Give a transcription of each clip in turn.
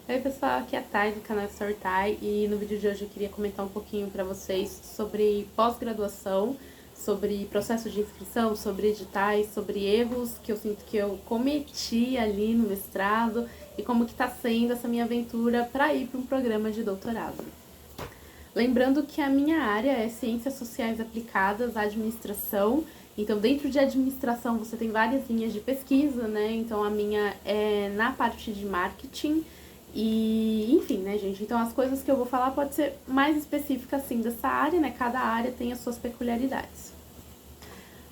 Oi pessoal, aqui é a Thay do canal Storytime e no vídeo de hoje eu queria comentar um pouquinho para vocês sobre pós-graduação, sobre processo de inscrição, sobre editais, sobre erros que eu sinto que eu cometi ali no mestrado e como que está sendo essa minha aventura para ir para um programa de doutorado. Lembrando que a minha área é Ciências Sociais Aplicadas à Administração, então dentro de administração você tem várias linhas de pesquisa, né? Então a minha é na parte de marketing e, enfim, né, gente? Então as coisas que eu vou falar pode ser mais específicas, assim, dessa área, né? Cada área tem as suas peculiaridades.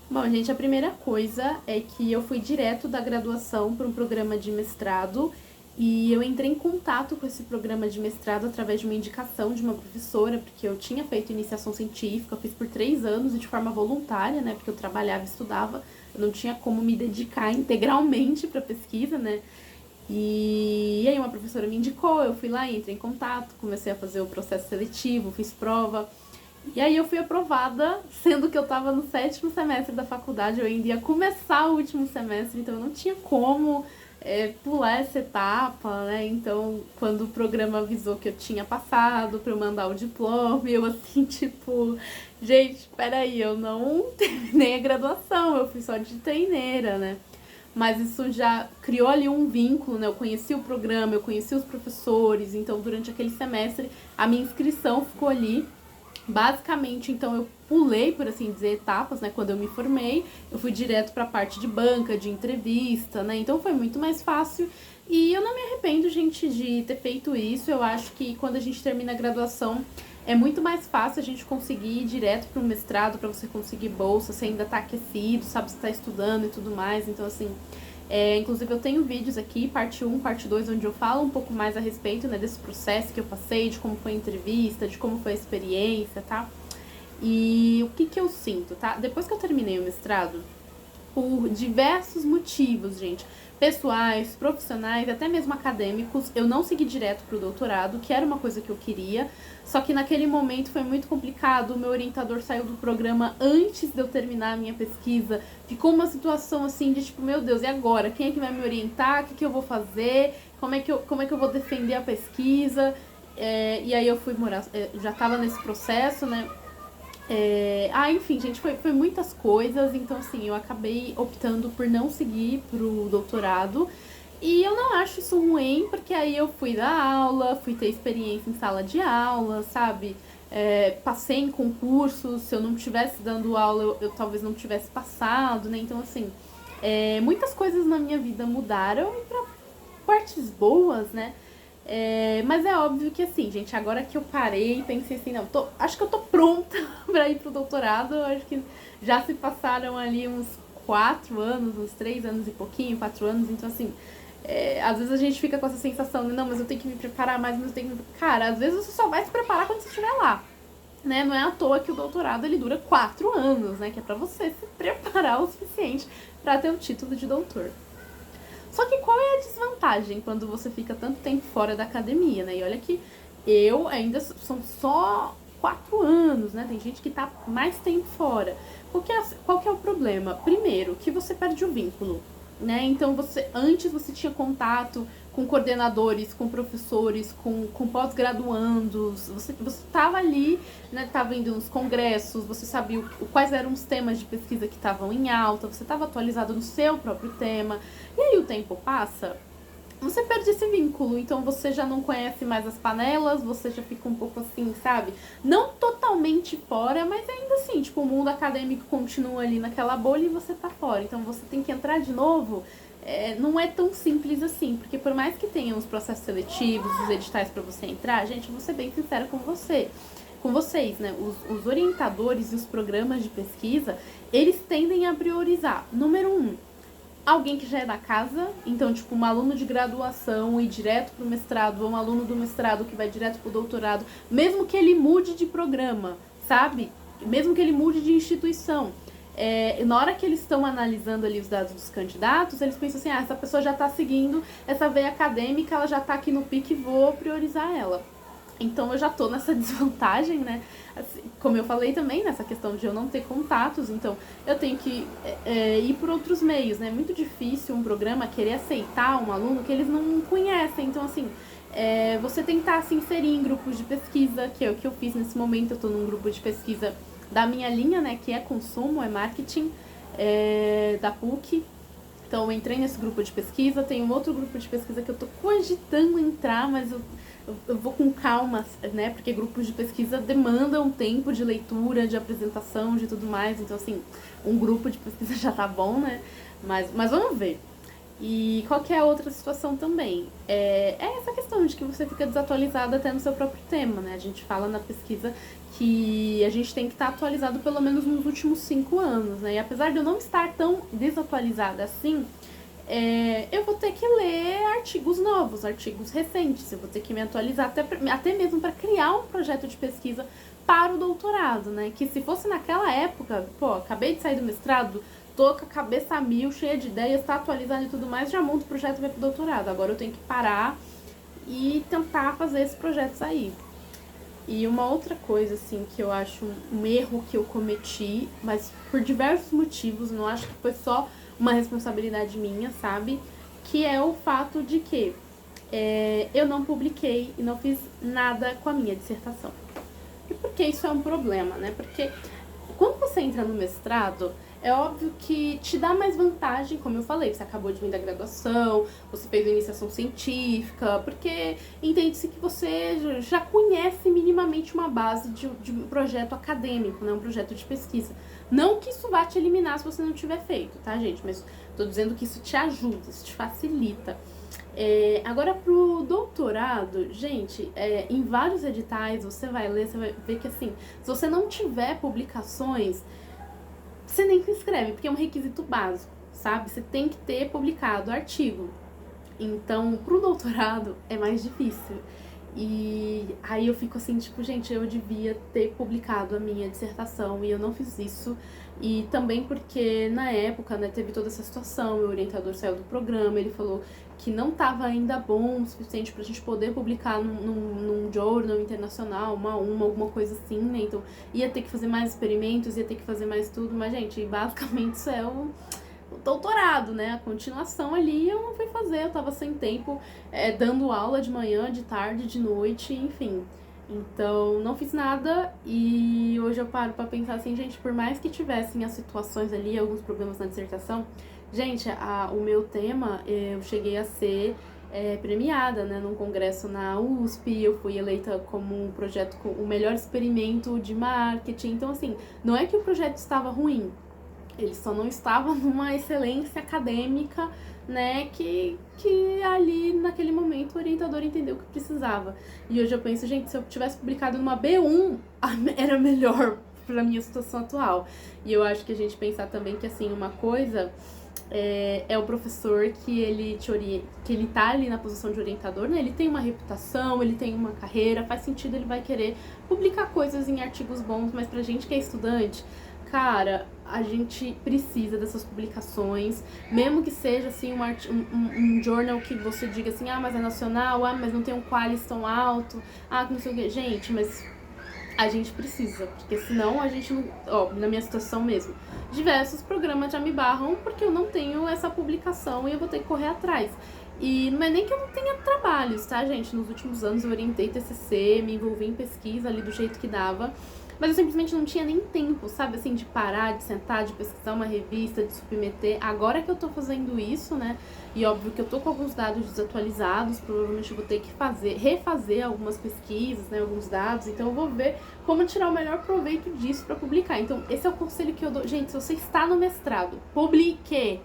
Bom, gente, a primeira coisa é que eu fui direto da graduação para um programa de mestrado e eu entrei em contato com esse programa de mestrado através de uma indicação de uma professora, porque eu tinha feito iniciação científica, eu fiz por 3 anos e de forma voluntária, né? Porque eu trabalhava e estudava, eu não tinha como me dedicar integralmente para pesquisa, né? E aí uma professora me indicou, eu fui lá, entrei em contato, comecei a fazer o processo seletivo, fiz prova. E aí eu fui aprovada, sendo que eu estava no 7º semestre da faculdade, eu ainda ia começar o último semestre, então eu não tinha como pular essa etapa, né? Então, quando o programa avisou que eu tinha passado para eu mandar o diploma, eu assim, tipo, gente, peraí, eu não terminei a graduação, eu fui só de treineira, né? Mas isso já criou ali um vínculo, né? Eu conheci o programa, eu conheci os professores, então durante aquele semestre a minha inscrição ficou ali. Basicamente, então eu pulei, por assim dizer, etapas, né? Quando eu me formei, eu fui direto para a parte de banca, de entrevista, né? Então foi muito mais fácil e eu não me arrependo, gente, de ter feito isso. Eu acho que quando a gente termina a graduação é muito mais fácil a gente conseguir ir direto para um mestrado, para você conseguir bolsa, você ainda tá aquecido, sabe, você tá estudando e tudo mais. Então, assim, inclusive eu tenho vídeos aqui, parte 1, parte 2, onde eu falo um pouco mais a respeito, né, desse processo que eu passei, de como foi a entrevista, de como foi a experiência, tá? E o que eu sinto, tá? Depois que eu terminei o mestrado, por diversos motivos, gente, pessoais, profissionais, até mesmo acadêmicos, eu não segui direto pro doutorado, que era uma coisa que eu queria, só que naquele momento foi muito complicado, o meu orientador saiu do programa antes de eu terminar a minha pesquisa, ficou uma situação assim de tipo, meu Deus, e agora? Quem é que vai me orientar? O que eu vou fazer? Como é que eu vou defender a pesquisa? E aí eu fui morar, já estava nesse processo, né? Enfim, gente, foi muitas coisas, então assim, eu acabei optando por não seguir pro doutorado. E eu não acho isso ruim, porque aí eu fui dar aula, fui ter experiência em sala de aula, sabe? Passei em concursos, se eu não estivesse dando aula, eu talvez não tivesse passado, né? Então, assim, muitas coisas na minha vida mudaram pra partes boas, né? Mas é óbvio que assim, gente, agora que eu parei, pensei assim, não, acho que eu tô pronta pra ir pro doutorado, acho que já se passaram ali uns 4 anos, uns 3 anos e pouquinho, 4 anos, então assim, às vezes a gente fica com essa sensação de, não, mas eu tenho que me preparar mais, mas eu tenho que me... Cara, às vezes você só vai se preparar quando você estiver lá, né? Não é à toa que o doutorado, ele dura 4 anos, né? Que é pra você se preparar o suficiente pra ter o título de doutor. Só que qual é a desvantagem quando você fica tanto tempo fora da academia, né? E olha que eu ainda são só 4 anos, né? Tem gente que tá mais tempo fora. Qual que é o problema? Primeiro, que você perde o vínculo, né? Então antes você tinha contato com coordenadores, com professores, com pós-graduandos, você estava ali, né, estava indo nos congressos, você sabia quais eram os temas de pesquisa que estavam em alta, você estava atualizado no seu próprio tema, e aí o tempo passa, você perde esse vínculo, então você já não conhece mais as panelas, você já fica um pouco assim, sabe? Não totalmente fora, mas ainda assim, tipo, o mundo acadêmico continua ali naquela bolha e você tá fora, então você tem que entrar de novo. Não é tão simples assim, porque por mais que tenha os processos seletivos, os editais para você entrar, gente, vou ser bem sincera com vocês, né? Os orientadores e os programas de pesquisa, eles tendem a priorizar, número 1, alguém que já é da casa, então, tipo, um aluno de graduação ir direto pro mestrado, ou um aluno do mestrado que vai direto pro doutorado, mesmo que ele mude de programa, sabe? Mesmo que ele mude de instituição. Na hora que eles estão analisando ali os dados dos candidatos, eles pensam assim, essa pessoa já está seguindo essa veia acadêmica, ela já está aqui no pique, vou priorizar ela. Então eu já tô nessa desvantagem, né? Assim, como eu falei também, nessa questão de eu não ter contatos, então eu tenho que ir por outros meios, né? É muito difícil um programa querer aceitar um aluno que eles não conhecem. Então, assim, você tentar se inserir em grupos de pesquisa, que é o que eu fiz nesse momento. Eu estou num grupo de pesquisa da minha linha, né, que é consumo, é marketing, da PUC. Então eu entrei nesse grupo de pesquisa. Tem um outro grupo de pesquisa que eu tô cogitando entrar, mas eu vou com calma, né, porque grupos de pesquisa demandam tempo de leitura, de apresentação, de tudo mais. Então, assim, um grupo de pesquisa já tá bom, né, mas vamos ver. E qual que é a outra situação também? É essa questão de que você fica desatualizado até no seu próprio tema, né? A gente fala na pesquisa que a gente tem que estar atualizado pelo menos nos últimos 5 anos, né? E apesar de eu não estar tão desatualizada assim, eu vou ter que ler artigos novos, artigos recentes, eu vou ter que me atualizar até mesmo para criar um projeto de pesquisa para o doutorado, né? Que se fosse naquela época, pô, acabei de sair do mestrado, tô com a cabeça a mil, cheia de ideias, tá atualizando e tudo mais, já monto o projeto e vai pro doutorado. Agora eu tenho que parar e tentar fazer esses projetos aí. E uma outra coisa, assim, que eu acho um erro que eu cometi, mas por diversos motivos, não acho que foi só uma responsabilidade minha, sabe? Que é o fato de que eu não publiquei e não fiz nada com a minha dissertação. E por que isso é um problema, né? Porque quando você entra no mestrado, é óbvio que te dá mais vantagem, como eu falei, você acabou de vir da graduação, você fez a iniciação científica, porque entende-se que você já conhece minimamente uma base de um projeto acadêmico, né, um projeto de pesquisa. Não que isso vá te eliminar se você não tiver feito, tá, gente? Mas tô dizendo que isso te ajuda, isso te facilita. Agora, pro doutorado, gente, em vários editais você vai ler, você vai ver que, assim, se você não tiver publicações, você nem se inscreve, porque é um requisito básico, sabe? Você tem que ter publicado artigo. Então, pro doutorado é mais difícil. E aí eu fico assim, tipo, gente, eu devia ter publicado a minha dissertação e eu não fiz isso. E também porque na época, né, teve toda essa situação, o orientador saiu do programa, ele falou que não estava ainda bom o suficiente pra gente poder publicar num journal internacional, alguma coisa assim, né? Então ia ter que fazer mais experimentos, ia ter que fazer mais tudo, mas, gente, basicamente isso é o doutorado, né? A continuação ali eu não fui fazer, eu tava sem tempo, dando aula de manhã, de tarde, de noite, enfim. Então, não fiz nada e hoje eu paro pra pensar assim, gente, por mais que tivessem as situações ali, alguns problemas na dissertação, gente, o meu tema, eu cheguei a ser premiada, né, num congresso na USP, eu fui eleita como um projeto com o melhor experimento de marketing, então assim, não é que o projeto estava ruim, ele só não estava numa excelência acadêmica, né, que ali naquele momento o orientador entendeu que precisava. E hoje eu penso, gente, se eu tivesse publicado numa B1, era melhor pra minha situação atual. E eu acho que a gente pensar também que, assim, uma coisa é o professor que ele que ele tá ali na posição de orientador, né, ele tem uma reputação, ele tem uma carreira, faz sentido, ele vai querer publicar coisas em artigos bons, mas pra gente que é estudante, cara, a gente precisa dessas publicações, mesmo que seja assim um journal que você diga assim, mas é nacional, mas não tem um qualis tão alto, não sei o que. Gente, mas a gente precisa, porque senão a gente não, na minha situação mesmo, diversos programas já me barram porque eu não tenho essa publicação e eu vou ter que correr atrás. E não é nem que eu não tenha trabalhos, tá, gente? Nos últimos anos eu orientei TCC, me envolvi em pesquisa ali do jeito que dava, mas eu simplesmente não tinha nem tempo, sabe, assim, de parar, de sentar, de pesquisar uma revista, de submeter. Agora que eu tô fazendo isso, né, e óbvio que eu tô com alguns dados desatualizados, provavelmente eu vou ter que refazer algumas pesquisas, né, alguns dados, então eu vou ver como tirar o melhor proveito disso pra publicar. Então, esse é o conselho que eu dou. Gente, se você está no mestrado, publique!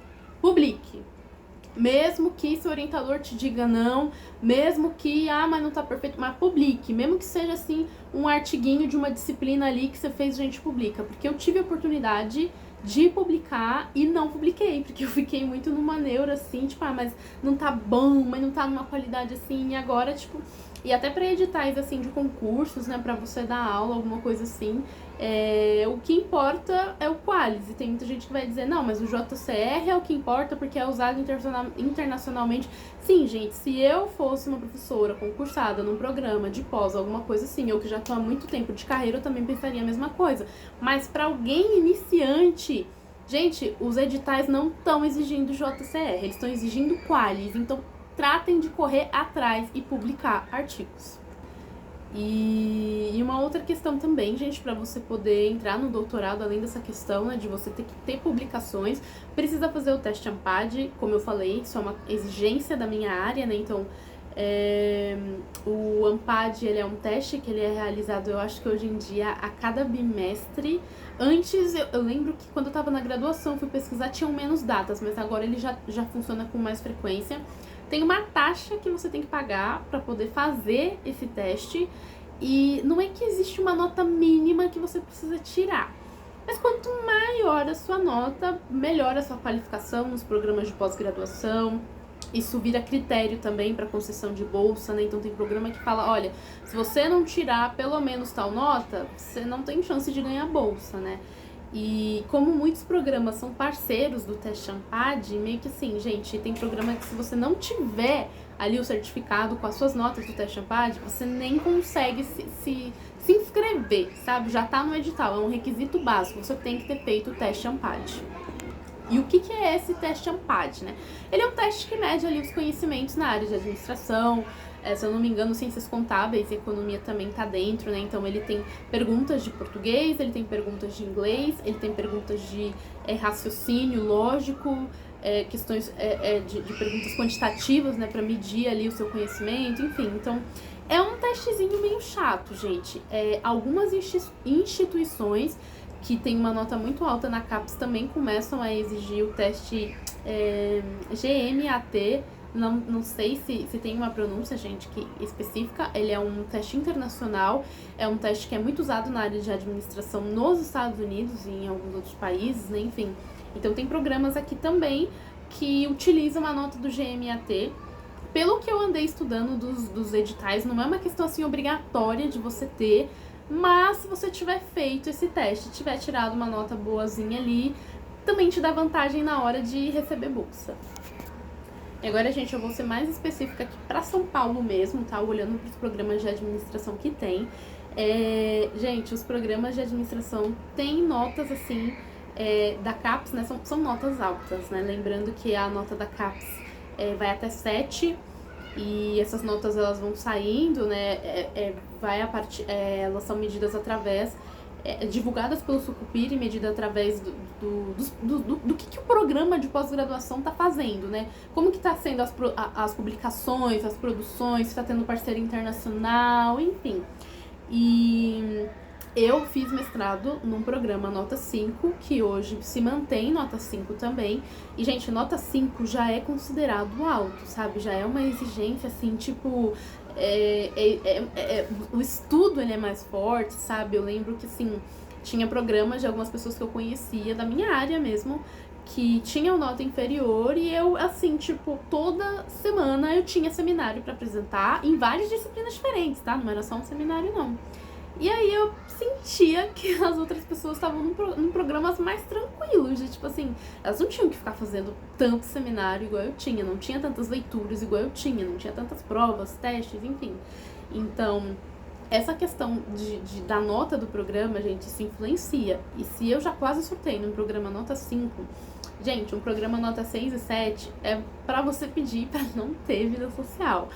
Mesmo que seu orientador te diga não, mesmo que, mas não tá perfeito, mas publique. Mesmo que seja, assim, um artiguinho de uma disciplina ali que você fez, gente, publica. Porque eu tive a oportunidade de publicar e não publiquei, porque eu fiquei muito numa neura, assim, tipo, mas não tá bom, mas não tá numa qualidade, assim, e agora, tipo... E até pra editais, assim, de concursos, né, pra você dar aula, alguma coisa assim, o que importa é o qualis. E tem muita gente que vai dizer, não, mas o JCR é o que importa porque é usado internacionalmente. Sim, gente, se eu fosse uma professora concursada num programa de pós, alguma coisa assim, eu que já tô há muito tempo de carreira, eu também pensaria a mesma coisa. Mas pra alguém iniciante, gente, os editais não estão exigindo JCR, eles estão exigindo qualis. Então, tratem de correr atrás e publicar artigos. E uma outra questão também, gente, para você poder entrar no doutorado, além dessa questão, né, de você ter que ter publicações, precisa fazer o teste AMPAD, como eu falei, isso é uma exigência da minha área, né, então o AMPAD, ele é um teste que ele é realizado, eu acho que hoje em dia, a cada bimestre. Antes, eu lembro que quando eu estava na graduação, fui pesquisar, tinham menos datas, mas agora ele já funciona com mais frequência. Tem uma taxa que você tem que pagar para poder fazer esse teste, e não é que existe uma nota mínima que você precisa tirar. Mas quanto maior a sua nota, melhor a sua qualificação nos programas de pós-graduação. Isso vira critério também para concessão de bolsa, né? Então tem programa que fala, olha, se você não tirar pelo menos tal nota, você não tem chance de ganhar bolsa, né? E como muitos programas são parceiros do teste AMPAD, meio que assim, gente, tem programa que se você não tiver ali o certificado com as suas notas do teste AMPAD, você nem consegue se inscrever, sabe? Já tá no edital, é um requisito básico, você tem que ter feito o teste AMPAD. E o que é esse teste AMPAD, né? Ele é um teste que mede ali os conhecimentos na área de administração, se eu não me engano, ciências contábeis e economia também tá dentro, né? Então ele tem perguntas de português, ele tem perguntas de inglês, ele tem perguntas de raciocínio lógico, questões de perguntas quantitativas, né? Pra medir ali o seu conhecimento, enfim. Então é um testezinho meio chato, gente. Algumas instituições que tem uma nota muito alta na CAPES também começam a exigir o teste GMAT, não sei se tem uma pronúncia, gente, que específica. Ele é um teste internacional, é um teste que é muito usado na área de administração nos Estados Unidos e em alguns outros países, né, enfim. Então tem programas aqui também que utilizam a nota do GMAT. Pelo que eu andei estudando dos editais, não é uma questão assim obrigatória de você ter, mas se você tiver feito esse teste, tiver tirado uma nota boazinha ali, também te dá vantagem na hora de receber bolsa. E agora, gente, eu vou ser mais específica aqui para São Paulo mesmo, tá? Olhando para os programas de administração que tem. Gente, os programas de administração têm notas, assim, da CAPES, né? São notas altas, né? Lembrando que a nota da CAPES vai até 7, e essas notas, elas vão saindo, né? Elas são medidas através... divulgadas pelo Sucupira e medida através do que o programa de pós-graduação está fazendo, né? Como que está sendo as publicações, as produções, se está tendo parceria internacional, enfim. E eu fiz mestrado num programa nota 5, que hoje se mantém nota 5 também. E, gente, nota 5 já é considerado alto, sabe? Já é uma exigência, assim, tipo... o estudo, ele é mais forte, sabe? Eu lembro que, assim, tinha programas de algumas pessoas que eu conhecia, da minha área mesmo, que tinham nota inferior, e eu, assim, tipo, toda semana eu tinha seminário pra apresentar em várias disciplinas diferentes, tá? Não era só um seminário, não. E aí eu sentia que as outras pessoas estavam num programas mais tranquilos, de tipo assim, elas não tinham que ficar fazendo tanto seminário igual eu tinha, não tinha tantas leituras igual eu tinha, não tinha tantas provas, testes, enfim. Então, essa questão da nota do programa, gente, isso influencia. E se eu já quase surtei num programa nota 5, gente, um programa nota 6 e 7 é pra você pedir pra não ter vida social.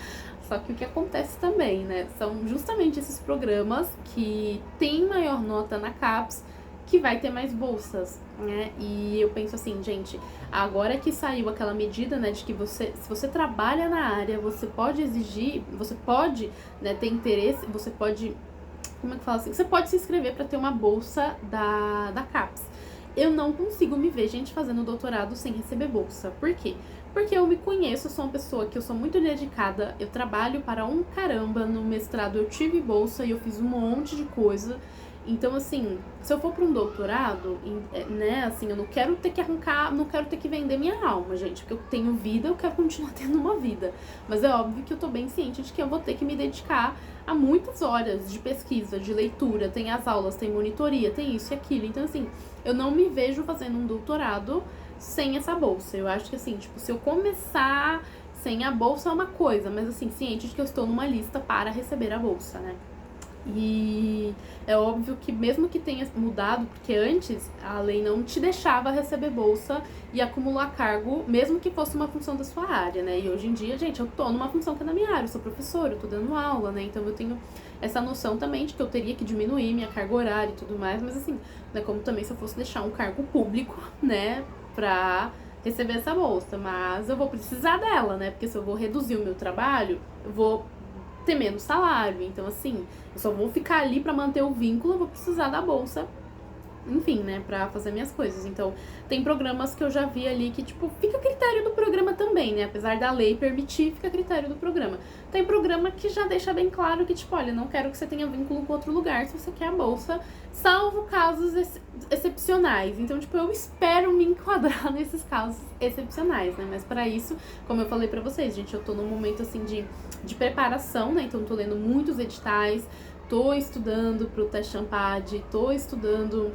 Só que o que acontece também, né, são justamente esses programas que têm maior nota na CAPES que vai ter mais bolsas, né? E eu penso assim, gente, agora que saiu aquela medida, né, de que se você trabalha na área, você pode exigir, você pode, né, ter interesse, você pode, como é que fala assim? Você pode se inscrever para ter uma bolsa da CAPES. Eu não consigo me ver, gente, fazendo doutorado sem receber bolsa. Por quê? Porque eu me conheço, eu sou uma pessoa que eu sou muito dedicada, eu trabalho para um caramba, no mestrado eu tive bolsa e eu fiz um monte de coisa. Então, assim, se eu for para um doutorado, né, assim, eu não quero ter que arrancar, não quero ter que vender minha alma, gente, porque eu tenho vida, eu quero continuar tendo uma vida. Mas é óbvio que eu tô bem ciente de que eu vou ter que me dedicar a muitas horas de pesquisa, de leitura, tem as aulas, tem monitoria, tem isso e aquilo. Então, assim, eu não me vejo fazendo um doutorado sem essa bolsa. Eu acho que, assim, tipo, se eu começar sem a bolsa é uma coisa, mas, assim, ciente de que eu estou numa lista para receber a bolsa, né? E é óbvio que mesmo que tenha mudado, porque antes a lei não te deixava receber bolsa e acumular cargo, mesmo que fosse uma função da sua área, né? E hoje em dia, gente, eu tô numa função que é da minha área, eu sou professora, eu tô dando aula, né? Então eu tenho essa noção também de que eu teria que diminuir minha carga horária e tudo mais, mas assim, não é como também se eu fosse deixar um cargo público, né, pra receber essa bolsa, mas eu vou precisar dela, né? Porque se eu vou reduzir o meu trabalho, eu vou ter menos salário. Então, assim, eu só vou ficar ali pra manter o vínculo, eu vou precisar da bolsa, enfim, né, pra fazer minhas coisas. Então, tem programas que eu já vi ali que, tipo, fica a critério do programa também, né? Apesar da lei permitir, fica a critério do programa. Tem programa que já deixa bem claro que, tipo, olha, não quero que você tenha vínculo com outro lugar se você quer a bolsa, salvo casos excepcionais. Então, tipo, eu espero me enquadrar nesses casos excepcionais, né? Mas pra isso, como eu falei pra vocês, gente, eu tô num momento, assim, de preparação, né? Então, eu tô lendo muitos editais, tô estudando pro teste Ampad, tô estudando...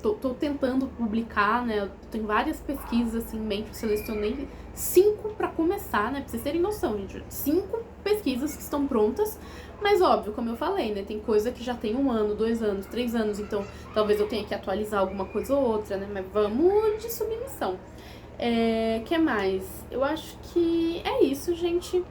tô tentando publicar, né? Eu tenho várias pesquisas assim em mente, eu selecionei 5 pra começar, né? Pra vocês terem noção, gente. 5 pesquisas que estão prontas, mas óbvio, como eu falei, né? Tem coisa que já tem 1 ano, 2 anos, 3 anos, então talvez eu tenha que atualizar alguma coisa ou outra, né? Mas vamos de submissão. Que mais? Eu acho que é isso, gente.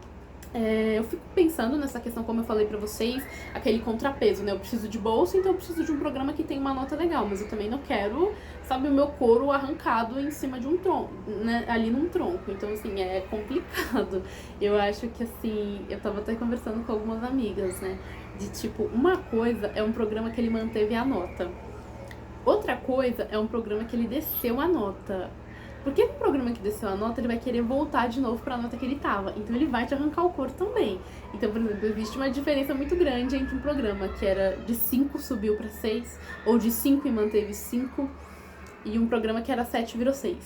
Eu fico pensando nessa questão, como eu falei pra vocês, aquele contrapeso, né? Eu preciso de bolsa, então eu preciso de um programa que tenha uma nota legal, mas eu também não quero, sabe, o meu couro arrancado em cima de um tronco, né? Ali num tronco. Então, assim, é complicado. Eu acho que, assim, eu tava até conversando com algumas amigas, né? De tipo, uma coisa é um programa que ele manteve a nota. Outra coisa é um programa que ele desceu a nota. Porque no programa que desceu a nota, ele vai querer voltar de novo pra nota que ele tava. Então ele vai te arrancar o couro também. Então, por exemplo, existe uma diferença muito grande entre um programa que era de 5 subiu pra 6, ou de 5 e manteve 5, e um programa que era 7 virou 6.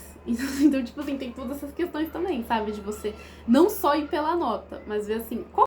Então, tipo assim, tem todas essas questões também, sabe? De você não só ir pela nota, mas ver assim, qual